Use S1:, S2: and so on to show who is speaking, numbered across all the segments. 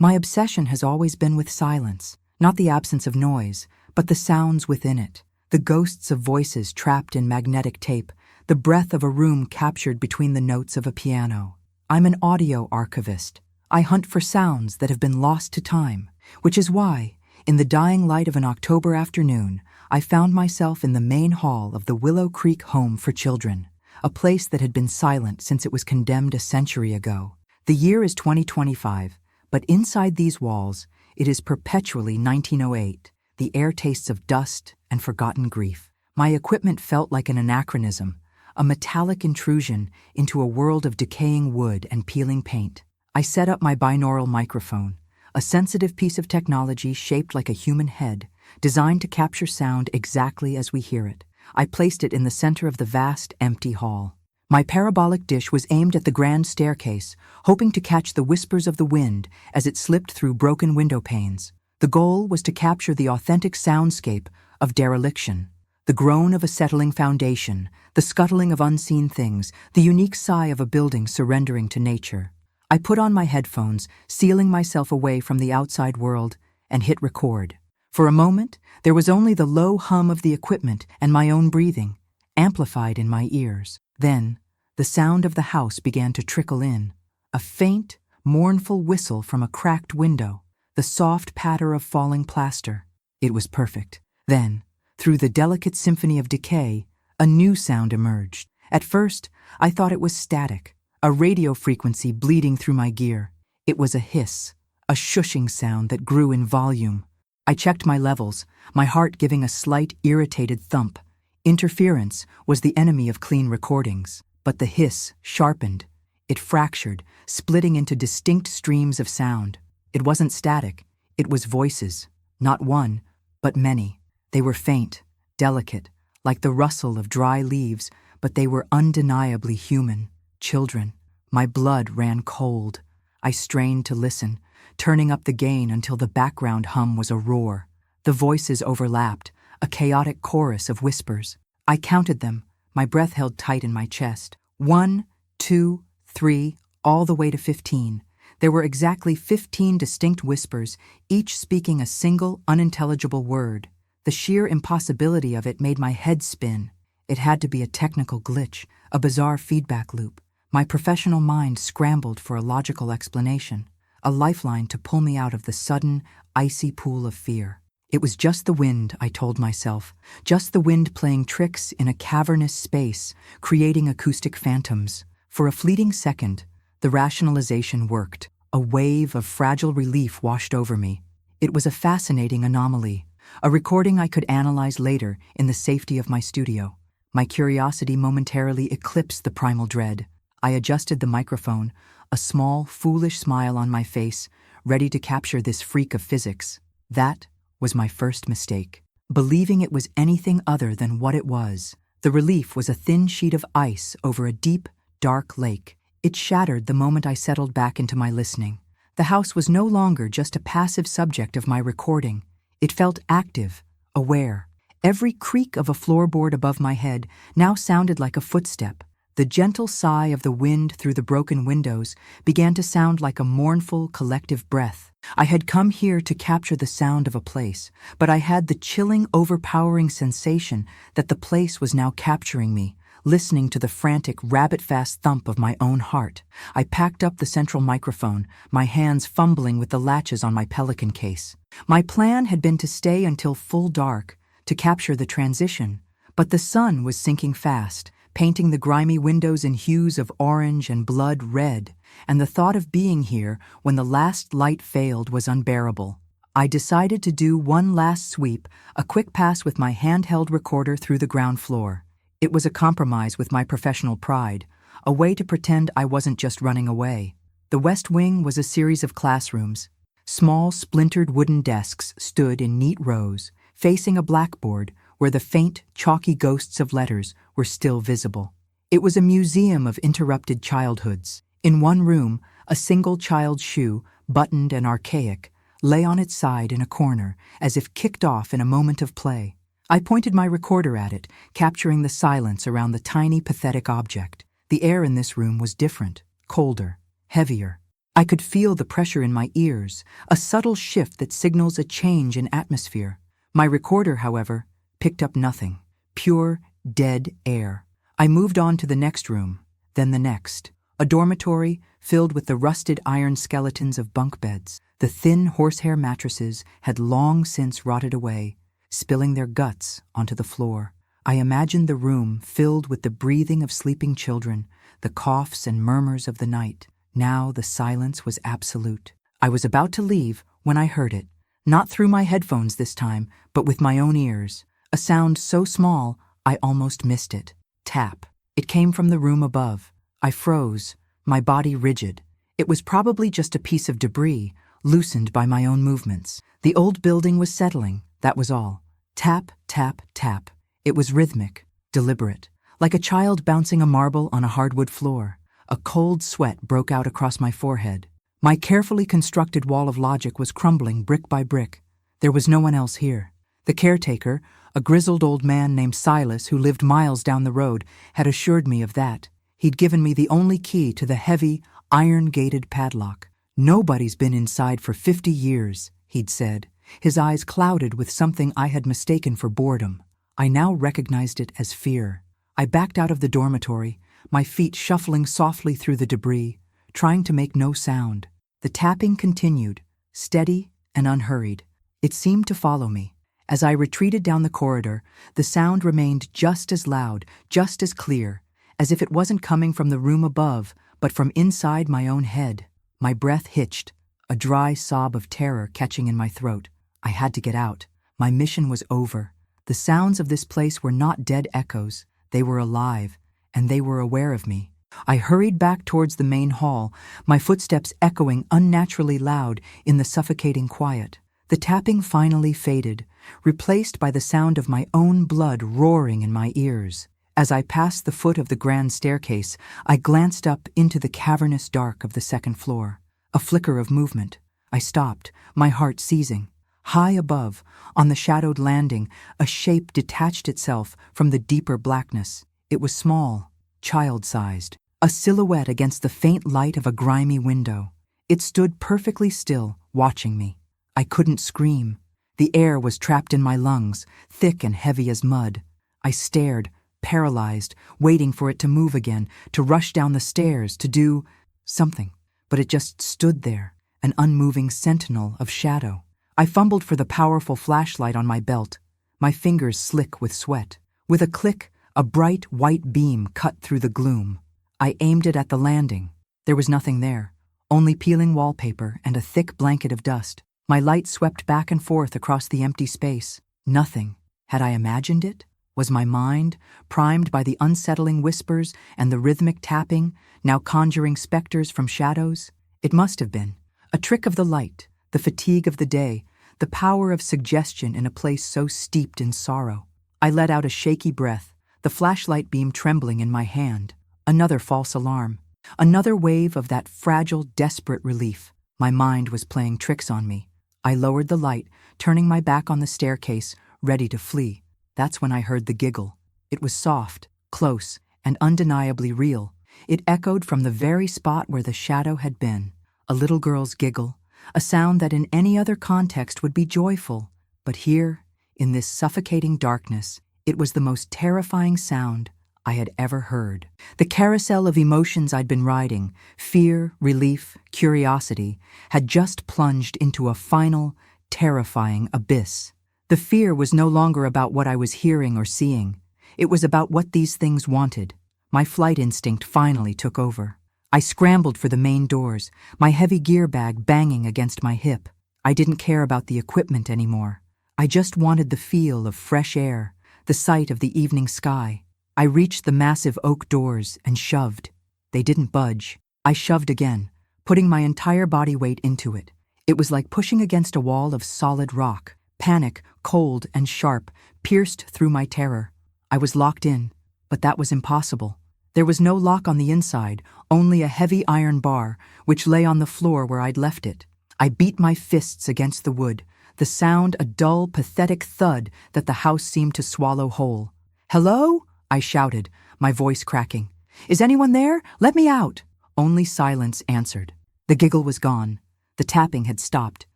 S1: My obsession has always been with silence, not the absence of noise, but the sounds within it, the ghosts of voices trapped in magnetic tape, the breath of a room captured between the notes of a piano. I'm an audio archivist. I hunt for sounds that have been lost to time, which is why, in the dying light of an October afternoon, I found myself in the main hall of the Willow Creek Home for Children, a place that had been silent since it was condemned a century ago. The year is 2025, but inside these walls, it is perpetually 1908. The air tastes of dust and forgotten grief. My equipment felt like an anachronism, a metallic intrusion into a world of decaying wood and peeling paint. I set up my binaural microphone, a sensitive piece of technology shaped like a human head, designed to capture sound exactly as we hear it. I placed it in the center of the vast, empty hall. My parabolic dish was aimed at the grand staircase, hoping to catch the whispers of the wind as it slipped through broken window panes. The goal was to capture the authentic soundscape of dereliction, the groan of a settling foundation, the scuttling of unseen things, the unique sigh of a building surrendering to nature. I put on my headphones, sealing myself away from the outside world, and hit record. For a moment, there was only the low hum of the equipment and my own breathing, amplified in my ears. Then, the sound of the house began to trickle in, a faint, mournful whistle from a cracked window, the soft patter of falling plaster. It was perfect. Then, through the delicate symphony of decay, a new sound emerged. At first, I thought it was static, a radio frequency bleeding through my gear. It was a hiss, a shushing sound that grew in volume. I checked my levels, my heart giving a slight, irritated thump. Interference was the enemy of clean recordings, but the hiss sharpened. It fractured, splitting into distinct streams of sound. It wasn't static, it was voices, not one, but many. They were faint, delicate, like the rustle of dry leaves, but they were undeniably human. Children. My blood ran cold. I strained to listen, turning up the gain until the background hum was a roar. The voices overlapped, a chaotic chorus of whispers. I counted them, my breath held tight in my chest. 1, 2, 3, all the way to 15. There were exactly 15 distinct whispers, each speaking a single, unintelligible word. The sheer impossibility of it made my head spin. It had to be a technical glitch, a bizarre feedback loop. My professional mind scrambled for a logical explanation, a lifeline to pull me out of the sudden, icy pool of fear. It was just the wind, I told myself, just the wind playing tricks in a cavernous space, creating acoustic phantoms. For a fleeting second, the rationalization worked. A wave of fragile relief washed over me. It was a fascinating anomaly, a recording I could analyze later in the safety of my studio. My curiosity momentarily eclipsed the primal dread. I adjusted the microphone, a small, foolish smile on my face, ready to capture this freak of physics. That was my first mistake, believing it was anything other than what it was. The relief was a thin sheet of ice over a deep, dark lake. It shattered the moment I settled back into my listening. The house was no longer just a passive subject of my recording. It felt active, aware. Every creak of a floorboard above my head now sounded like a footstep. The gentle sigh of the wind through the broken windows began to sound like a mournful, collective breath. I had come here to capture the sound of a place, but I had the chilling, overpowering sensation that the place was now capturing me, listening to the frantic, rabbit-fast thump of my own heart. I packed up the central microphone, my hands fumbling with the latches on my Pelican case. My plan had been to stay until full dark, to capture the transition, but the sun was sinking fast, painting the grimy windows in hues of orange and blood red, and the thought of being here when the last light failed was unbearable. I decided to do one last sweep, a quick pass with my handheld recorder through the ground floor. It was a compromise with my professional pride, a way to pretend I wasn't just running away. The West Wing was a series of classrooms. Small, splintered wooden desks stood in neat rows, facing a blackboard where the faint, chalky ghosts of letters were still visible. It was a museum of interrupted childhoods. In one room, a single child's shoe, buttoned and archaic, lay on its side in a corner, as if kicked off in a moment of play. I pointed my recorder at it, capturing the silence around the tiny, pathetic object. The air in this room was different, colder, heavier. I could feel the pressure in my ears, a subtle shift that signals a change in atmosphere. My recorder, however, picked up nothing. Pure, dead air. I moved on to the next room, then the next. A dormitory filled with the rusted iron skeletons of bunk beds. The thin horsehair mattresses had long since rotted away, spilling their guts onto the floor. I imagined the room filled with the breathing of sleeping children, the coughs and murmurs of the night. Now the silence was absolute. I was about to leave when I heard it, not through my headphones this time, but with my own ears. A sound so small, I almost missed it. Tap. It came from the room above. I froze, my body rigid. It was probably just a piece of debris, loosened by my own movements. The old building was settling, that was all. Tap, tap, tap. It was rhythmic, deliberate, like a child bouncing a marble on a hardwood floor. A cold sweat broke out across my forehead. My carefully constructed wall of logic was crumbling brick by brick. There was no one else here. The caretaker, a grizzled old man named Silas who lived miles down the road, had assured me of that. He'd given me the only key to the heavy, iron-gated padlock. "Nobody's been inside for 50 years, he'd said, his eyes clouded with something I had mistaken for boredom. I now recognized it as fear. I backed out of the dormitory, my feet shuffling softly through the debris, trying to make no sound. The tapping continued, steady and unhurried. It seemed to follow me. As I retreated down the corridor, the sound remained just as loud, just as clear, as if it wasn't coming from the room above, but from inside my own head. My breath hitched, a dry sob of terror catching in my throat. I had to get out. My mission was over. The sounds of this place were not dead echoes. They were alive, and they were aware of me. I hurried back towards the main hall, my footsteps echoing unnaturally loud in the suffocating quiet. The tapping finally faded, replaced by the sound of my own blood roaring in my ears. As I passed the foot of the grand staircase, I glanced up into the cavernous dark of the second floor. A flicker of movement. I stopped, my heart seizing. High above, on the shadowed landing, a shape detached itself from the deeper blackness. It was small, child-sized, a silhouette against the faint light of a grimy window. It stood perfectly still, watching me. I couldn't scream. The air was trapped in my lungs, thick and heavy as mud. I stared, paralyzed, waiting for it to move again, to rush down the stairs, to do something. But it just stood there, an unmoving sentinel of shadow. I fumbled for the powerful flashlight on my belt, my fingers slick with sweat. With a click, a bright white beam cut through the gloom. I aimed it at the landing. There was nothing there, only peeling wallpaper and a thick blanket of dust. My light swept back and forth across the empty space. Nothing. Had I imagined it? Was my mind, primed by the unsettling whispers and the rhythmic tapping, now conjuring specters from shadows? It must have been. A trick of the light, the fatigue of the day, the power of suggestion in a place so steeped in sorrow. I let out a shaky breath, the flashlight beam trembling in my hand. Another false alarm. Another wave of that fragile, desperate relief. My mind was playing tricks on me. I lowered the light, turning my back on the staircase, ready to flee. That's when I heard the giggle. It was soft, close, and undeniably real. It echoed from the very spot where the shadow had been. A little girl's giggle, a sound that in any other context would be joyful. But here, in this suffocating darkness, it was the most terrifying sound I had ever heard. The carousel of emotions I'd been riding, fear, relief, curiosity, had just plunged into a final, terrifying abyss. The fear was no longer about what I was hearing or seeing. It was about what these things wanted. My flight instinct finally took over. I scrambled for the main doors, my heavy gear bag banging against my hip. I didn't care about the equipment anymore. I just wanted the feel of fresh air, the sight of the evening sky. I reached the massive oak doors and shoved. They didn't budge. I shoved again, putting my entire body weight into it. It was like pushing against a wall of solid rock. Panic, cold and sharp, pierced through my terror. I was locked in, but that was impossible. There was no lock on the inside, only a heavy iron bar, which lay on the floor where I'd left it. I beat my fists against the wood, the sound a dull, pathetic thud that the house seemed to swallow whole. "Hello?" I shouted, my voice cracking. "Is anyone there? Let me out!" Only silence answered. The giggle was gone. The tapping had stopped.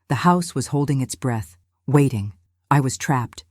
S1: The house was holding its breath, waiting. I was trapped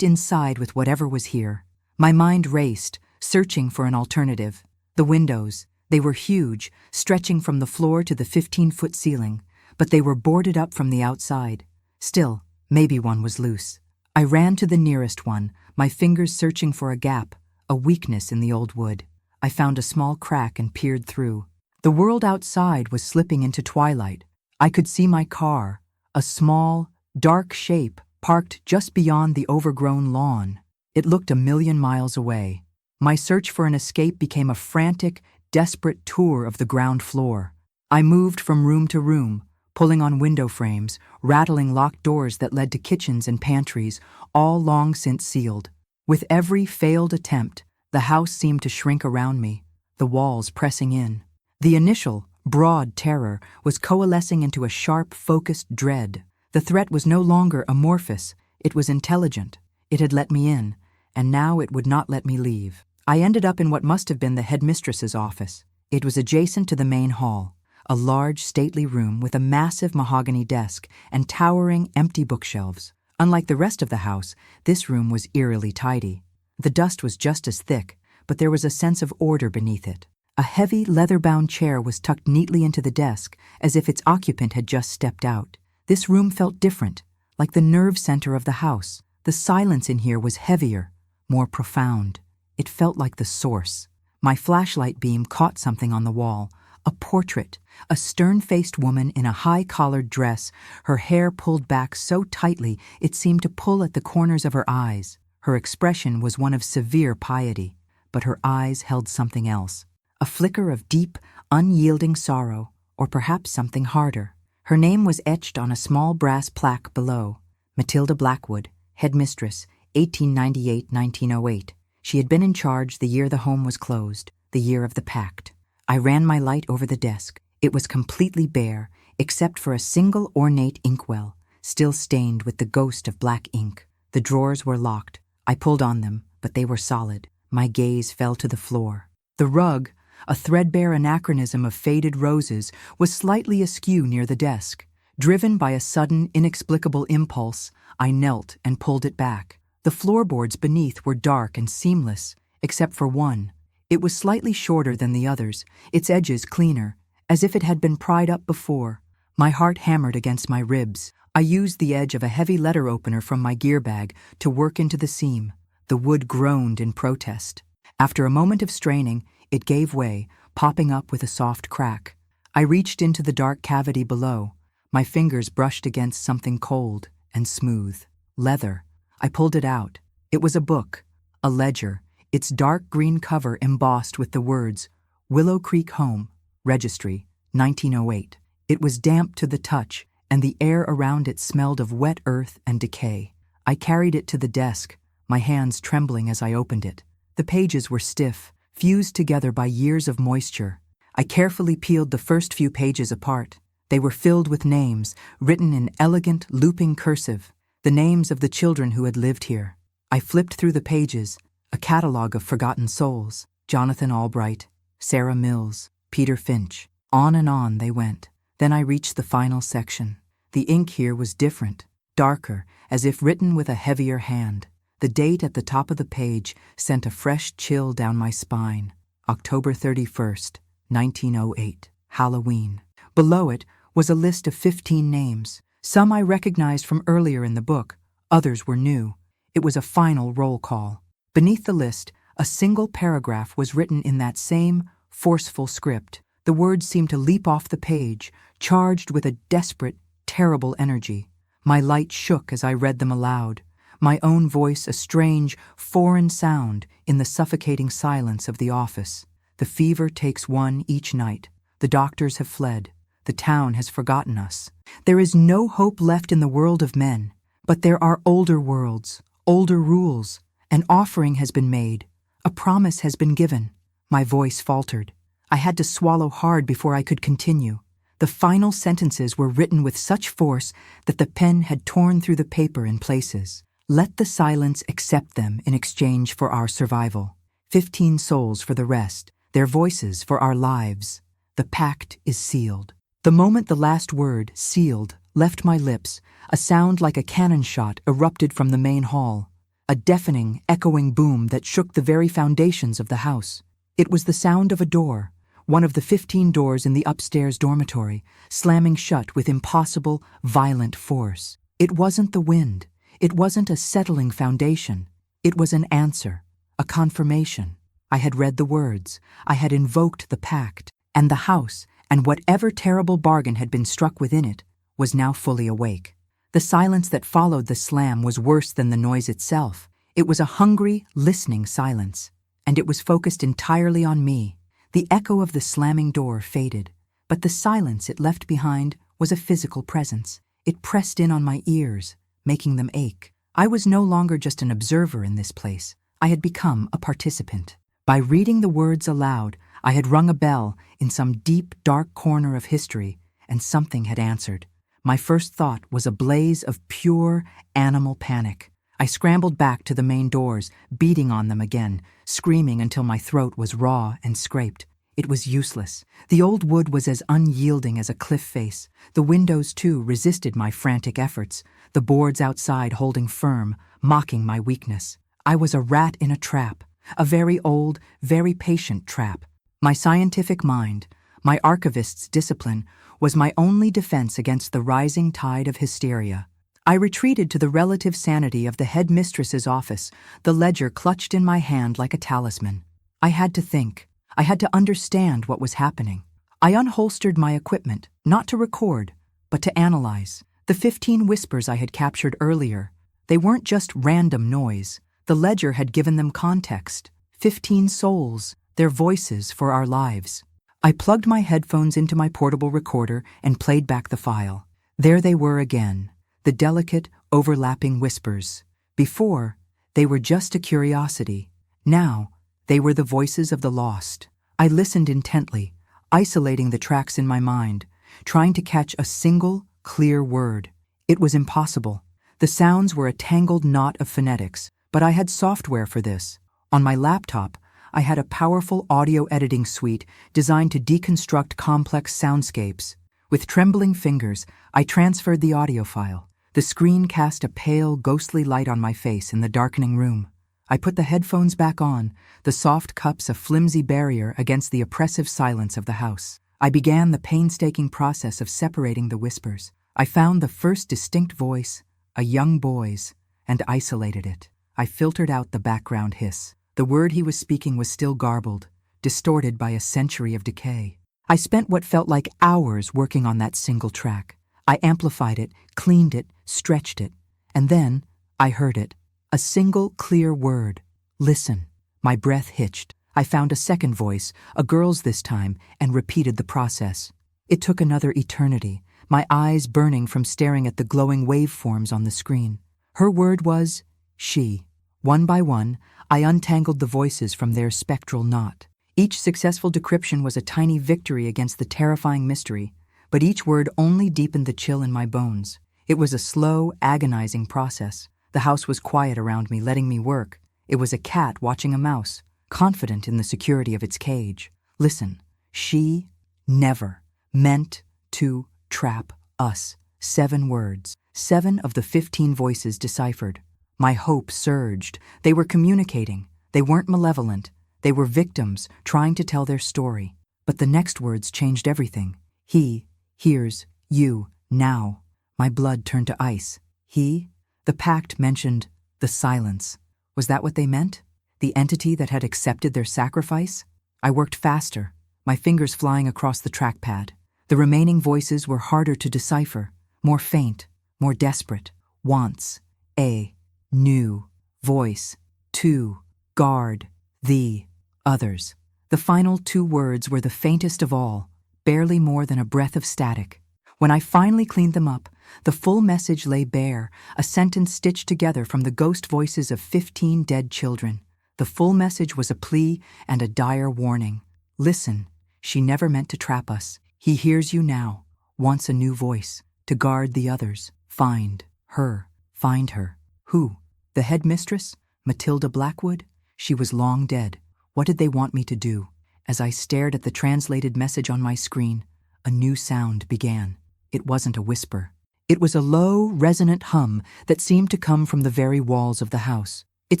S1: inside with whatever was here. My mind raced, searching for an alternative. The windows, they were huge, stretching from the floor to the 15-foot ceiling, but they were boarded up from the outside. Still, maybe one was loose. I ran to the nearest one, my fingers searching for a gap, a weakness in the old wood. I found a small crack and peered through. The world outside was slipping into twilight. I could see my car, a small, dark shape parked just beyond the overgrown lawn. It looked a million miles away. My search for an escape became a frantic, desperate tour of the ground floor. I moved from room to room, pulling on window frames, rattling locked doors that led to kitchens and pantries, all long since sealed. With every failed attempt, the house seemed to shrink around me, the walls pressing in. The initial, broad terror was coalescing into a sharp, focused dread. The threat was no longer amorphous, it was intelligent. It had let me in, and now it would not let me leave. I ended up in what must have been the headmistress's office. It was adjacent to the main hall, a large, stately room with a massive mahogany desk and towering, empty bookshelves. Unlike the rest of the house, this room was eerily tidy. The dust was just as thick, but there was a sense of order beneath it. A heavy, leather-bound chair was tucked neatly into the desk, as if its occupant had just stepped out. This room felt different, like the nerve center of the house. The silence in here was heavier, more profound. It felt like the source. My flashlight beam caught something on the wall, a portrait, a stern-faced woman in a high-collared dress, her hair pulled back so tightly it seemed to pull at the corners of her eyes. Her expression was one of severe piety, but her eyes held something else, a flicker of deep, unyielding sorrow, or perhaps something harder. Her name was etched on a small brass plaque below, Matilda Blackwood, headmistress, 1898-1908. She had been in charge the year the home was closed, the year of the pact. I ran my light over the desk. It was completely bare, except for a single ornate inkwell, still stained with the ghost of black ink. The drawers were locked. I pulled on them, but they were solid. My gaze fell to the floor. The rug, a threadbare anachronism of faded roses, was slightly askew near the desk. Driven by a sudden, inexplicable impulse, I knelt and pulled it back. The floorboards beneath were dark and seamless, except for one. It was slightly shorter than the others, its edges cleaner, as if it had been pried up before. My heart hammered against my ribs. I used the edge of a heavy letter opener from my gear bag to work into the seam. The wood groaned in protest. After a moment of straining, it gave way, popping up with a soft crack. I reached into the dark cavity below. My fingers brushed against something cold and smooth. Leather. I pulled it out. It was a book, a ledger, its dark green cover embossed with the words, Willow Creek Home, Registry, 1908. It was damp to the touch, and the air around it smelled of wet earth and decay. I carried it to the desk, my hands trembling as I opened it. The pages were stiff, fused together by years of moisture. I carefully peeled the first few pages apart. They were filled with names, written in elegant, looping cursive, the names of the children who had lived here. I flipped through the pages, a catalogue of forgotten souls, Jonathan Albright, Sarah Mills, Peter Finch. On and on they went. Then I reached the final section. The ink here was different, darker, as if written with a heavier hand. The date at the top of the page sent a fresh chill down my spine. October 31st, 1908, Halloween. Below it was a list of 15 names. Some I recognized from earlier in the book, others were new. It was a final roll call. Beneath the list, a single paragraph was written in that same forceful script. The words seemed to leap off the page, charged with a desperate, terrible energy. My light shook as I read them aloud, my own voice a strange, foreign sound in the suffocating silence of the office. The fever takes one each night. The doctors have fled. The town has forgotten us. There is no hope left in the world of men, but there are older worlds, older rules. An offering has been made. A promise has been given. My voice faltered. I had to swallow hard before I could continue. The final sentences were written with such force that the pen had torn through the paper in places. Let the silence accept them in exchange for our survival. 15 souls for the rest, their voices for our lives. The pact is sealed. The moment the last word, sealed, left my lips, a sound like a cannon shot erupted from the main hall, a deafening, echoing boom that shook the very foundations of the house. It was the sound of a door, one of the 15 doors in the upstairs dormitory, slamming shut with impossible, violent force. It wasn't the wind. It wasn't a settling foundation. It was an answer, a confirmation. I had read the words. I had invoked the pact, and the house, and whatever terrible bargain had been struck within it, was now fully awake. The silence that followed the slam was worse than the noise itself. It was a hungry, listening silence, and it was focused entirely on me. The echo of the slamming door faded, but the silence it left behind was a physical presence. It pressed in on my ears, making them ache. I was no longer just an observer in this place. I had become a participant. By reading the words aloud, I had rung a bell in some deep, dark corner of history, and something had answered. My first thought was a blaze of pure animal panic. I scrambled back to the main doors, beating on them again, screaming until my throat was raw and scraped. It was useless. The old wood was as unyielding as a cliff face. The windows, too, resisted my frantic efforts, the boards outside holding firm, mocking my weakness. I was a rat in a trap, a very old, very patient trap. My scientific mind, my archivist's discipline, was my only defense against the rising tide of hysteria. I retreated to the relative sanity of the headmistress's office, the ledger clutched in my hand like a talisman. I had to think. I had to understand what was happening. I unholstered my equipment, not to record, but to analyze. The 15 whispers I had captured earlier, they weren't just random noise. The ledger had given them context. 15 souls, their voices for our lives. I plugged my headphones into my portable recorder and played back the file. There they were again, the delicate, overlapping whispers. Before, they were just a curiosity. Now, they were the voices of the lost. I listened intently, isolating the tracks in my mind, trying to catch a single, clear word. It was impossible. The sounds were a tangled knot of phonetics, but I had software for this. On my laptop, I had a powerful audio editing suite designed to deconstruct complex soundscapes. With trembling fingers, I transferred the audio file. The screen cast a pale, ghostly light on my face in the darkening room. I put the headphones back on, the soft cups a flimsy barrier against the oppressive silence of the house. I began the painstaking process of separating the whispers. I found the first distinct voice, a young boy's, and isolated it. I filtered out the background hiss. The word he was speaking was still garbled, distorted by a century of decay. I spent what felt like hours working on that single track. I amplified it, cleaned it, stretched it, and then I heard it. A single clear word. Listen. My breath hitched. I found a second voice, a girl's this time, and repeated the process. It took another eternity, my eyes burning from staring at the glowing waveforms on the screen. Her word was she. One by one, I untangled the voices from their spectral knot. Each successful decryption was a tiny victory against the terrifying mystery, but each word only deepened the chill in my bones. It was a slow, agonizing process. The house was quiet around me, letting me work. It was a cat watching a mouse, confident in the security of its cage. Listen, she never meant to trap us. 7 words. 7 of the 15 voices deciphered. My hope surged. They were communicating. They weren't malevolent. They were victims trying to tell their story. But the next words changed everything. He hears you now. My blood turned to ice. He? The pact mentioned the silence. Was that what they meant? The entity that had accepted their sacrifice? I worked faster, my fingers flying across the trackpad. The remaining voices were harder to decipher, more faint, more desperate. Wants, a new voice, to guard the others. The final 2 words were the faintest of all, barely more than a breath of static. When I finally cleaned them up, the full message lay bare, a sentence stitched together from the ghost voices of 15 dead children. The full message was a plea and a dire warning. Listen, she never meant to trap us. He hears you now, wants a new voice, to guard the others. Find her. Find her. Who? The headmistress? Matilda Blackwood? She was long dead. What did they want me to do? As I stared at the translated message on my screen, a new sound began. It wasn't a whisper. It was a low, resonant hum that seemed to come from the very walls of the house. It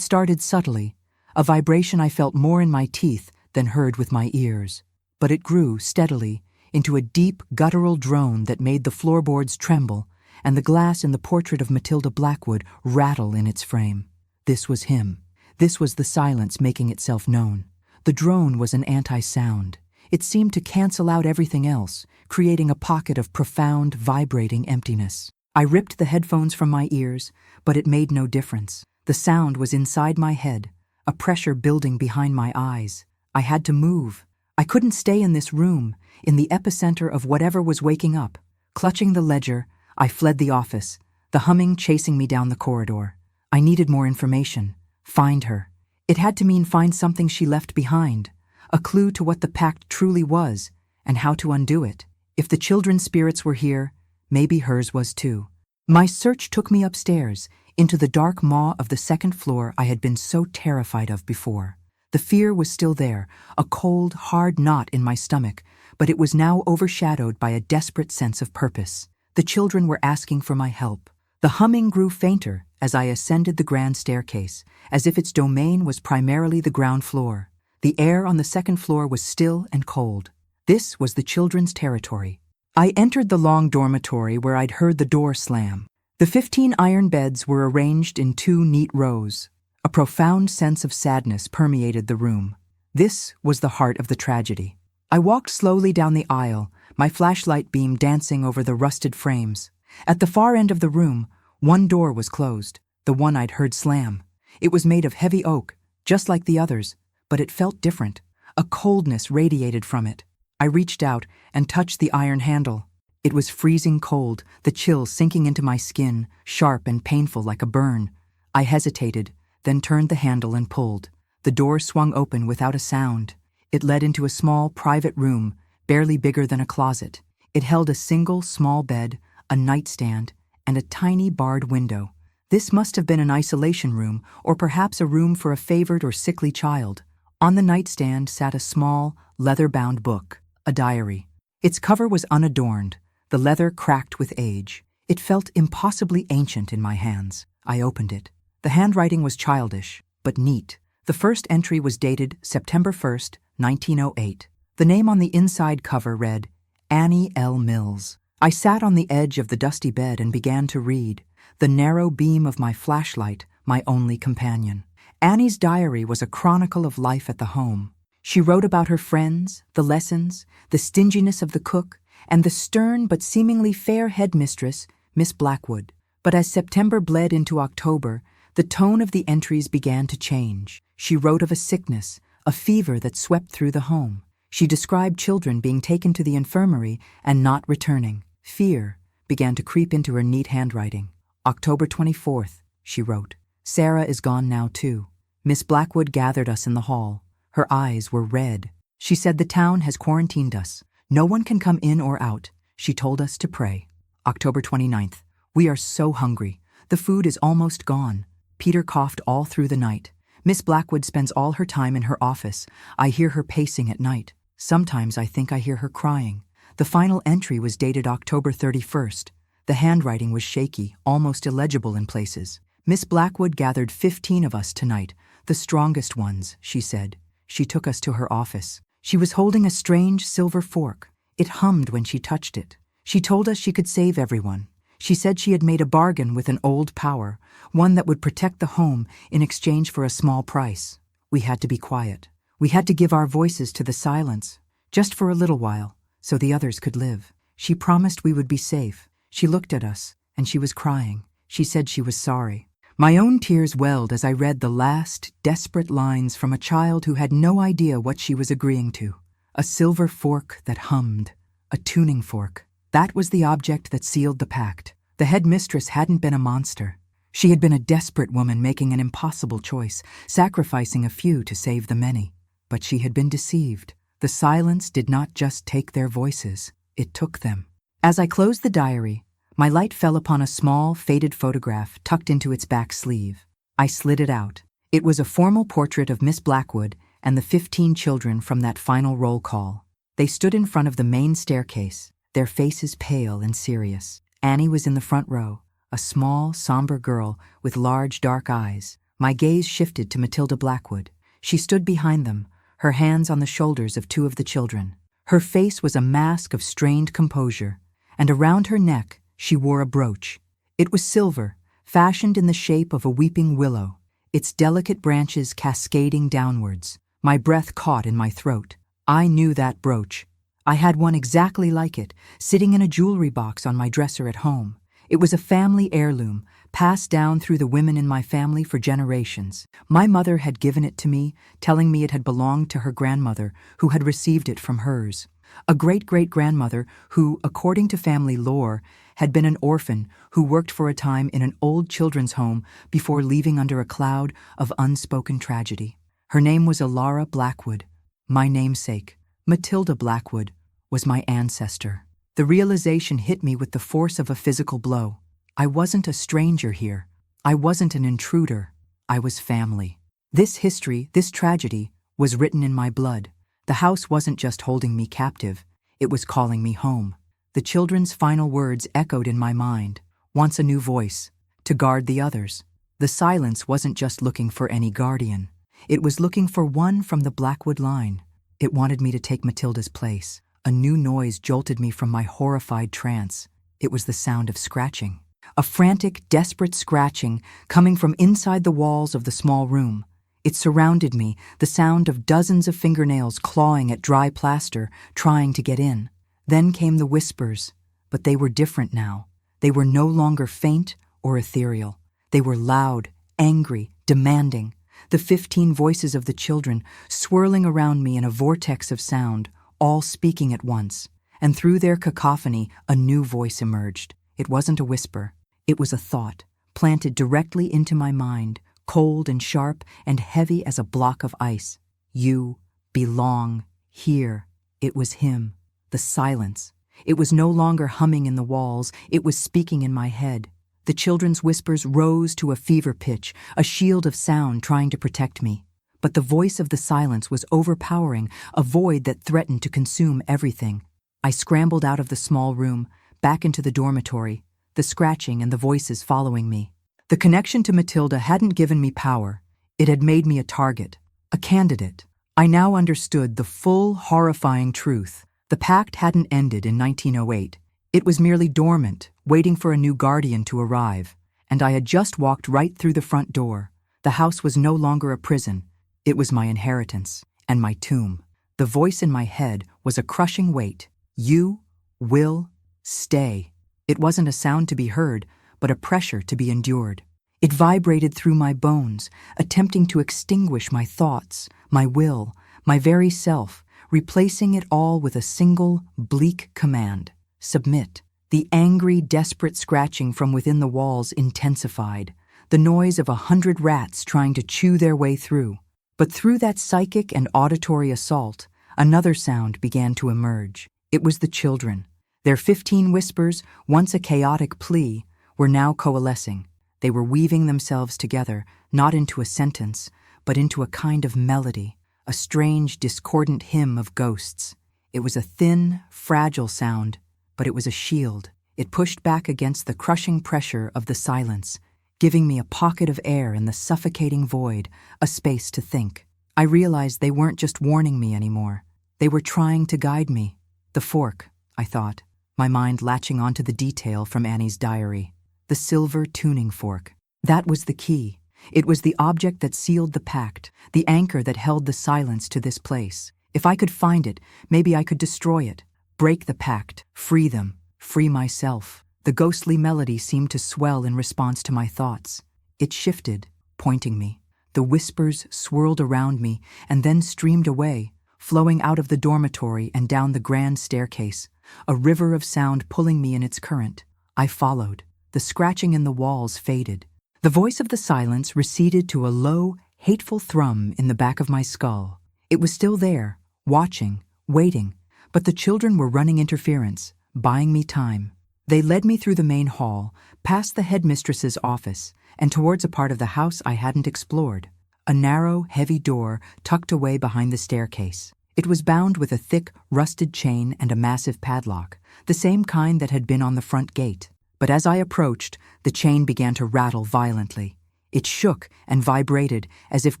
S1: started subtly, a vibration I felt more in my teeth than heard with my ears. But it grew steadily into a deep, guttural drone that made the floorboards tremble and the glass in the portrait of Matilda Blackwood rattle in its frame. This was him. This was the silence making itself known. The drone was an anti-sound. It seemed to cancel out everything else, creating a pocket of profound, vibrating emptiness. I ripped the headphones from my ears, but it made no difference. The sound was inside my head, a pressure building behind my eyes. I had to move. I couldn't stay in this room, in the epicenter of whatever was waking up. Clutching the ledger, I fled the office, the humming chasing me down the corridor. I needed more information. Find her. It had to mean find something she left behind, a clue to what the pact truly was and how to undo it. If the children's spirits were here, maybe hers was too. My search took me upstairs, into the dark maw of the second floor I had been so terrified of before. The fear was still there, a cold, hard knot in my stomach, but it was now overshadowed by a desperate sense of purpose. The children were asking for my help. The humming grew fainter as I ascended the grand staircase, as if its domain was primarily the ground floor. The air on the second floor was still and cold. This was the children's territory. I entered the long dormitory where I'd heard the door slam. The 15 iron beds were arranged in 2 neat rows. A profound sense of sadness permeated the room. This was the heart of the tragedy. I walked slowly down the aisle, my flashlight beam dancing over the rusted frames. At the far end of the room, one door was closed, the one I'd heard slam. It was made of heavy oak, just like the others, but it felt different. A coldness radiated from it. I reached out and touched the iron handle. It was freezing cold, the chill sinking into my skin, sharp and painful like a burn. I hesitated, then turned the handle and pulled. The door swung open without a sound. It led into a small, private room, barely bigger than a closet. It held a single, small bed, a nightstand, and a tiny barred window. This must have been an isolation room, or perhaps a room for a favored or sickly child. On the nightstand sat a small, leather-bound book, a diary. Its cover was unadorned, the leather cracked with age. It felt impossibly ancient in my hands. I opened it. The handwriting was childish, but neat. The first entry was dated September 1st, 1908. The name on the inside cover read, Annie L. Mills. I sat on the edge of the dusty bed and began to read, the narrow beam of my flashlight, my only companion. Annie's diary was a chronicle of life at the home. She wrote about her friends, the lessons, the stinginess of the cook, and the stern but seemingly fair headmistress, Miss Blackwood. But as September bled into October, the tone of the entries began to change. She wrote of a sickness, a fever that swept through the home. She described children being taken to the infirmary and not returning. Fear began to creep into her neat handwriting. October 24th, she wrote. Sarah is gone now too. Miss Blackwood gathered us in the hall. Her eyes were red. She said the town has quarantined us. No one can come in or out. She told us to pray. October 29th. We are so hungry. The food is almost gone. Peter coughed all through the night. Miss Blackwood spends all her time in her office. I hear her pacing at night. Sometimes I think I hear her crying. The final entry was dated October 31st. The handwriting was shaky, almost illegible in places. Miss Blackwood gathered 15 of us tonight, the strongest ones, she said. She took us to her office. She was holding a strange silver fork. It hummed when she touched it. She told us she could save everyone. She said she had made a bargain with an old power, one that would protect the home in exchange for a small price. We had to be quiet. We had to give our voices to the silence, just for a little while, so the others could live. She promised we would be safe. She looked at us, and she was crying. She said she was sorry. My own tears welled as I read the last, desperate lines from a child who had no idea what she was agreeing to. A silver fork that hummed. A tuning fork. That was the object that sealed the pact. The headmistress hadn't been a monster. She had been a desperate woman making an impossible choice, sacrificing a few to save the many. But she had been deceived. The silence did not just take their voices, it took them. As I closed the diary, my light fell upon a small, faded photograph tucked into its back sleeve. I slid it out. It was a formal portrait of Miss Blackwood and the 15 children from that final roll call. They stood in front of the main staircase, their faces pale and serious. Annie was in the front row, a small, somber girl with large, dark eyes. My gaze shifted to Matilda Blackwood. She stood behind them, her hands on the shoulders of two of the children. Her face was a mask of strained composure, and around her neck she wore a brooch. It was silver, fashioned in the shape of a weeping willow, its delicate branches cascading downwards. My breath caught in my throat. I knew that brooch. I had one exactly like it, sitting in a jewelry box on my dresser at home. It was a family heirloom, passed down through the women in my family for generations. My mother had given it to me, telling me it had belonged to her grandmother, who had received it from hers. A great-great-grandmother who, according to family lore, had been an orphan who worked for a time in an old children's home before leaving under a cloud of unspoken tragedy. Her name was Alara Blackwood. My namesake, Matilda Blackwood, was my ancestor. The realization hit me with the force of a physical blow. I wasn't a stranger here. I wasn't an intruder. I was family. This history, this tragedy, was written in my blood. The house wasn't just holding me captive. It was calling me home. The children's final words echoed in my mind. Once a new voice, to guard the others. The silence wasn't just looking for any guardian. It was looking for one from the Blackwood line. It wanted me to take Matilda's place. A new noise jolted me from my horrified trance. It was the sound of scratching. A frantic, desperate scratching coming from inside the walls of the small room. It surrounded me, the sound of dozens of fingernails clawing at dry plaster, trying to get in. Then came the whispers, but they were different now. They were no longer faint or ethereal. They were loud, angry, demanding. The 15 voices of the children swirling around me in a vortex of sound, all speaking at once. And through their cacophony, a new voice emerged. It wasn't a whisper. It was a thought, planted directly into my mind, cold and sharp and heavy as a block of ice. You belong here. It was him. The silence. It was no longer humming in the walls. It was speaking in my head. The children's whispers rose to a fever pitch, a shield of sound trying to protect me. But the voice of the silence was overpowering, a void that threatened to consume everything. I scrambled out of the small room, back into the dormitory, the scratching and the voices following me. The connection to Matilda hadn't given me power. It had made me a target, a candidate. I now understood the full, horrifying truth. The pact hadn't ended in 1908. It was merely dormant, waiting for a new guardian to arrive. And I had just walked right through the front door. The house was no longer a prison. It was my inheritance and my tomb. The voice in my head was a crushing weight. You will stay. It wasn't a sound to be heard, but a pressure to be endured. It vibrated through my bones, attempting to extinguish my thoughts, my will, my very self, replacing it all with a single, bleak command: submit. The angry, desperate scratching from within the walls intensified, the noise of 100 rats trying to chew their way through. But through that psychic and auditory assault, another sound began to emerge. It was the children. Their 15 whispers, once a chaotic plea, were now coalescing. They were weaving themselves together, not into a sentence, but into a kind of melody, a strange, discordant hymn of ghosts. It was a thin, fragile sound, but it was a shield. It pushed back against the crushing pressure of the silence, giving me a pocket of air in the suffocating void, a space to think. I realized they weren't just warning me anymore. They were trying to guide me. The fork, I thought, my mind latching onto the detail from Annie's diary. The silver tuning fork. That was the key. It was the object that sealed the pact, the anchor that held the silence to this place. If I could find it, maybe I could destroy it, break the pact, free them, free myself. The ghostly melody seemed to swell in response to my thoughts. It shifted, pointing me. The whispers swirled around me and then streamed away, flowing out of the dormitory and down the grand staircase, a river of sound pulling me in its current. I followed. The scratching in the walls faded. The voice of the silence receded to a low, hateful thrum in the back of my skull. It was still there, watching, waiting, but the children were running interference, buying me time. They led me through the main hall, past the headmistress's office, and towards a part of the house I hadn't explored. A narrow, heavy door tucked away behind the staircase. It was bound with a thick, rusted chain and a massive padlock, the same kind that had been on the front gate. But as I approached, the chain began to rattle violently. It shook and vibrated as if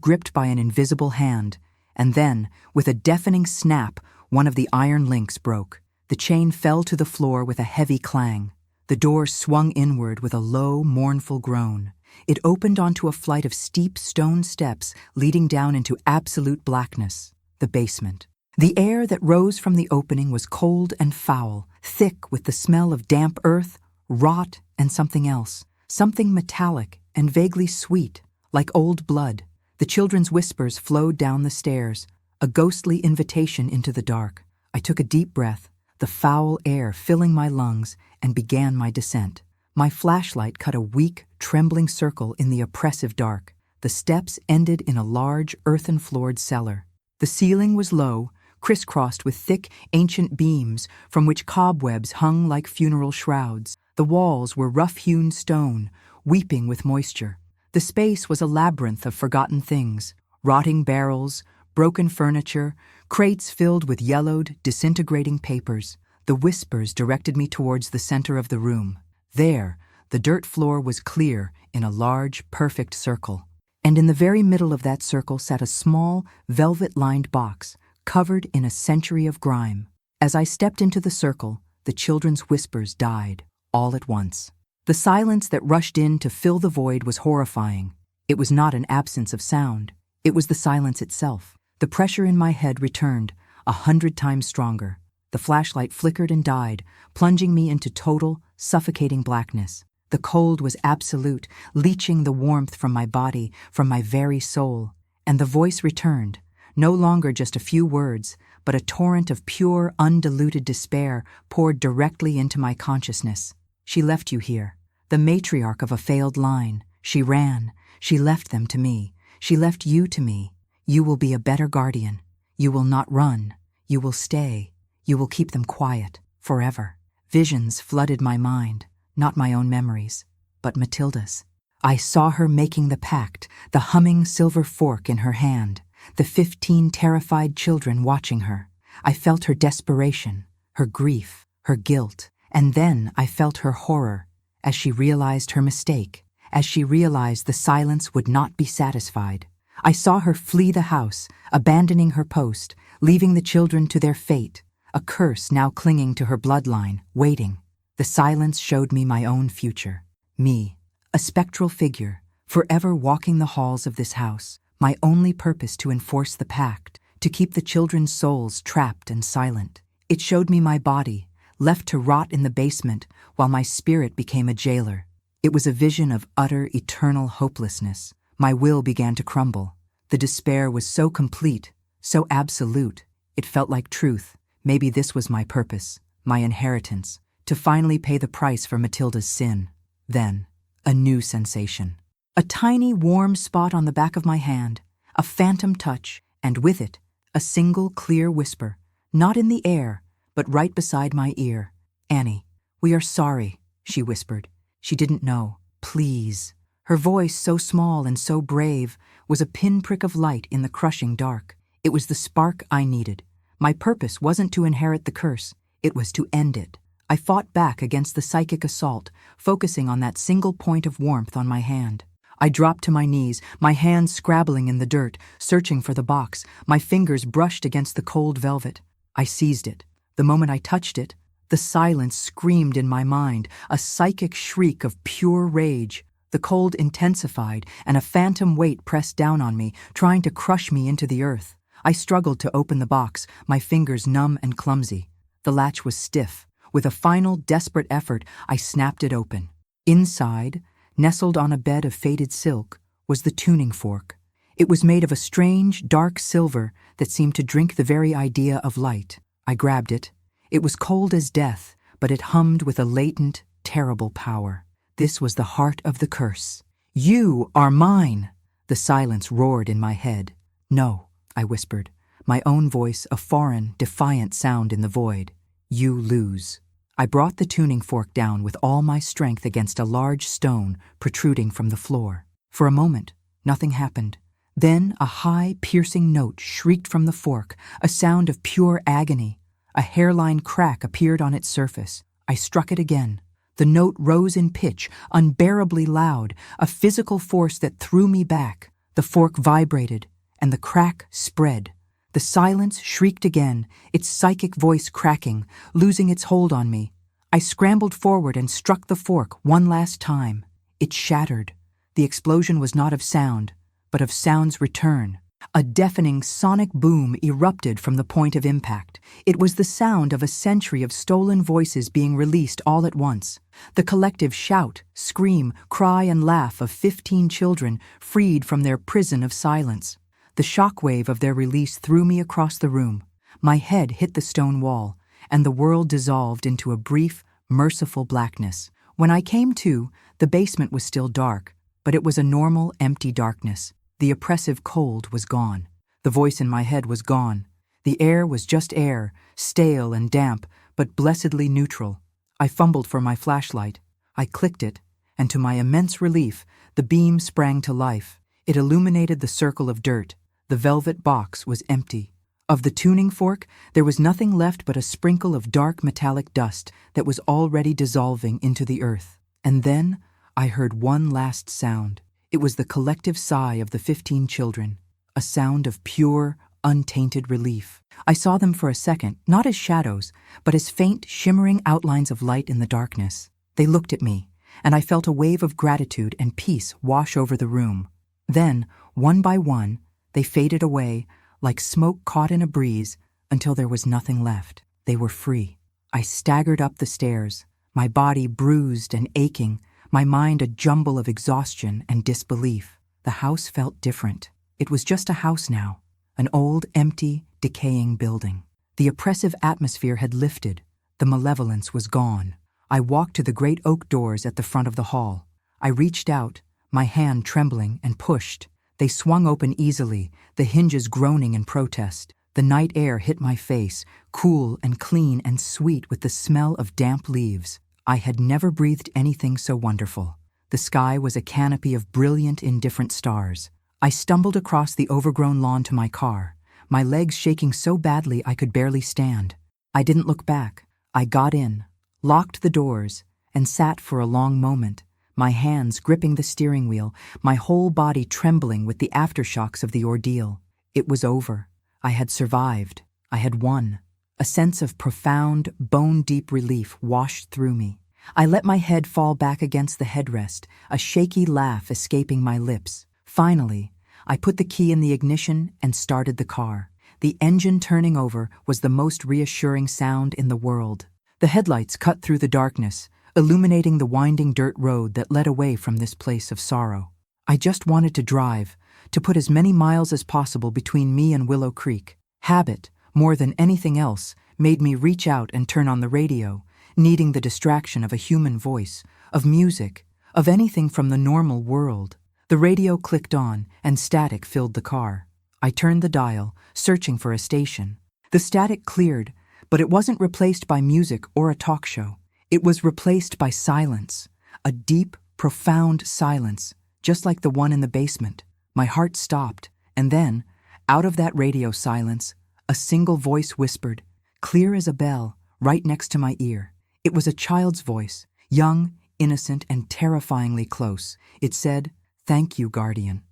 S1: gripped by an invisible hand, and then, with a deafening snap, one of the iron links broke. The chain fell to the floor with a heavy clang. The door swung inward with a low, mournful groan. It opened onto a flight of steep stone steps leading down into absolute blackness, the basement. The air that rose from the opening was cold and foul, thick with the smell of damp earth, rot, and something else, something metallic and vaguely sweet, like old blood. The children's whispers flowed down the stairs, a ghostly invitation into the dark. I took a deep breath, the foul air filling my lungs, and began my descent. My flashlight cut a weak, trembling circle in the oppressive dark. The steps ended in a large, earthen-floored cellar. The ceiling was low, crisscrossed with thick, ancient beams from which cobwebs hung like funeral shrouds. The walls were rough-hewn stone, weeping with moisture. The space was a labyrinth of forgotten things, rotting barrels, broken furniture, crates filled with yellowed, disintegrating papers. The whispers directed me towards the center of the room. There, the dirt floor was clear in a large, perfect circle. And in the very middle of that circle sat a small, velvet-lined box, covered in a century of grime. As I stepped into the circle, the children's whispers died, all at once. The silence that rushed in to fill the void was horrifying. It was not an absence of sound. It was the silence itself. The pressure in my head returned, 100 times stronger. The flashlight flickered and died, plunging me into total, suffocating blackness. The cold was absolute, leaching the warmth from my body, from my very soul. And the voice returned, no longer just a few words, but a torrent of pure, undiluted despair poured directly into my consciousness. She left you here, the matriarch of a failed line. She ran. She left them to me. She left you to me. You will be a better guardian. You will not run. You will stay. You will keep them quiet, forever. Visions flooded my mind, not my own memories, but Matilda's. I saw her making the pact, the humming silver fork in her hand, the 15 terrified children watching her. I felt her desperation, her grief, her guilt, and then I felt her horror as she realized her mistake, as she realized the silence would not be satisfied. I saw her flee the house, abandoning her post, leaving the children to their fate, a curse now clinging to her bloodline, waiting. The silence showed me my own future. Me, a spectral figure, forever walking the halls of this house, my only purpose to enforce the pact, to keep the children's souls trapped and silent. It showed me my body, left to rot in the basement, while my spirit became a jailer. It was a vision of utter, eternal hopelessness. My will began to crumble. The despair was so complete, so absolute. It felt like truth. Maybe this was my purpose, my inheritance, to finally pay the price for Matilda's sin. Then, a new sensation. A tiny, warm spot on the back of my hand, a phantom touch, and with it, a single, clear whisper, not in the air, but right beside my ear. "Annie, we are sorry," she whispered. She didn't know. "Please." Her voice, so small and so brave, was a pinprick of light in the crushing dark. It was the spark I needed. My purpose wasn't to inherit the curse, it was to end it. I fought back against the psychic assault, focusing on that single point of warmth on my hand. I dropped to my knees, my hands scrabbling in the dirt, searching for the box. My fingers brushed against the cold velvet. I seized it. The moment I touched it, the silence screamed in my mind, a psychic shriek of pure rage. The cold intensified, and a phantom weight pressed down on me, trying to crush me into the earth. I struggled to open the box, my fingers numb and clumsy. The latch was stiff. With a final, desperate effort, I snapped it open. Inside, nestled on a bed of faded silk, was the tuning fork. It was made of a strange, dark silver that seemed to drink the very idea of light. I grabbed it. It was cold as death, but it hummed with a latent, terrible power. This was the heart of the curse. "You are mine!" The silence roared in my head. "No," I whispered, my own voice a foreign, defiant sound in the void. "You lose." I brought the tuning fork down with all my strength against a large stone protruding from the floor. For a moment, nothing happened. Then a high, piercing note shrieked from the fork, a sound of pure agony. A hairline crack appeared on its surface. I struck it again. The note rose in pitch, unbearably loud, a physical force that threw me back. The fork vibrated, and the crack spread. The silence shrieked again, its psychic voice cracking, losing its hold on me. I scrambled forward and struck the fork one last time. It shattered. The explosion was not of sound, but of sound's return. A deafening sonic boom erupted from the point of impact. It was the sound of a century of stolen voices being released all at once. The collective shout, scream, cry, and laugh of 15 children freed from their prison of silence. The shockwave of their release threw me across the room. My head hit the stone wall, and the world dissolved into a brief, merciful blackness. When I came to, the basement was still dark, but it was a normal, empty darkness. The oppressive cold was gone. The voice in my head was gone. The air was just air, stale and damp, but blessedly neutral. I fumbled for my flashlight. I clicked it, and to my immense relief, the beam sprang to life. It illuminated the circle of dirt. The velvet box was empty. Of the tuning fork, there was nothing left but a sprinkle of dark metallic dust that was already dissolving into the earth. And then I heard one last sound. It was the collective sigh of the 15 children, a sound of pure, untainted relief. I saw them for a second, not as shadows, but as faint, shimmering outlines of light in the darkness. They looked at me, and I felt a wave of gratitude and peace wash over the room. Then, one by one, they faded away, like smoke caught in a breeze, until there was nothing left. They were free. I staggered up the stairs, my body bruised and aching, my mind a jumble of exhaustion and disbelief. The house felt different. It was just a house now, an old, empty, decaying building. The oppressive atmosphere had lifted. The malevolence was gone. I walked to the great oak doors at the front of the hall. I reached out, my hand trembling, and pushed. They swung open easily, the hinges groaning in protest. The night air hit my face, cool and clean and sweet with the smell of damp leaves. I had never breathed anything so wonderful. The sky was a canopy of brilliant, indifferent stars. I stumbled across the overgrown lawn to my car, my legs shaking so badly I could barely stand. I didn't look back. I got in, locked the doors, and sat for a long moment, my hands gripping the steering wheel, my whole body trembling with the aftershocks of the ordeal. It was over. I had survived. I had won. A sense of profound, bone-deep relief washed through me. I let my head fall back against the headrest, a shaky laugh escaping my lips. Finally, I put the key in the ignition and started the car. The engine turning over was the most reassuring sound in the world. The headlights cut through the darkness, illuminating the winding dirt road that led away from this place of sorrow. I just wanted to drive, to put as many miles as possible between me and Willow Creek. Habit, more than anything else, made me reach out and turn on the radio, needing the distraction of a human voice, of music, of anything from the normal world. The radio clicked on, and static filled the car. I turned the dial, searching for a station. The static cleared, but it wasn't replaced by music or a talk show. It was replaced by silence, a deep, profound silence, just like the one in the basement. My heart stopped, and then, out of that radio silence, a single voice whispered, clear as a bell, right next to my ear. It was a child's voice, young, innocent, and terrifyingly close. It said, "Thank you, guardian."